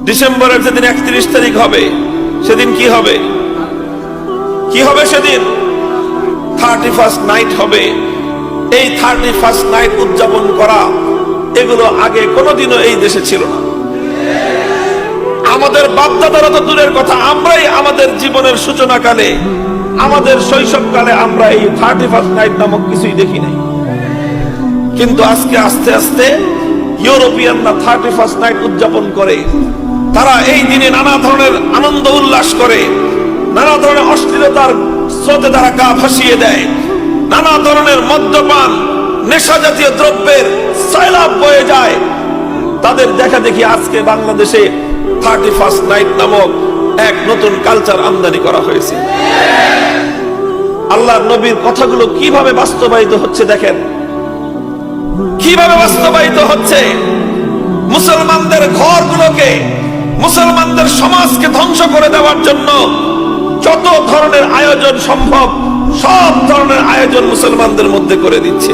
ডিসেম্বরের যেদিন 31 তারিখ হবে সেদিন কি হবে? কি হবে সেদিন? 31st নাইট হবে। এই 31st নাইট উদযাপন করা, এগুলো আগে কোনোদিনও এই দেশে ছিল না। আমাদের বাপদাদারা তো দূরের কথা, আমরাই আমাদের জীবনের সূচনাকালে, আমাদের শৈশবকালে আমরা এই 31st নাইট নামক কিছুই দেখি নাই। কিন্তু আজকে আস্তে আস্তে ইউরোপিয়ানরা 31st নাইট উদযাপন করে। তারা এই দিনে নানা ধরনের আনন্দ উল্লাস করে, নানা ধরনের অশ্লীলতার স্রোতে তারা গা ভাসিয়ে দেয়, নানা ধরনের মদ্যপান, নেশা জাতীয় দ্রব্যের সয়লাব বয়ে যায়। তাদের দেখা দেখি আজকে বাংলাদেশে 31st নাইট নামক এক নতুন কালচার আমদানি করা হয়েছে। আল্লাহর নবীর কথাগুলো কিভাবে বাস্তবায়িত হচ্ছে দেখেন, কিভাবে বাস্তবায়িত হচ্ছে। মুসলমানদের ঘরগুলোকে, মুসলমানদের সমাজকে ধ্বংস করে দেওয়ার জন্য যত ধরনের আয়োজন সম্ভব, সব ধরনের আয়োজন মুসলমানদের মধ্যে করে দিচ্ছে।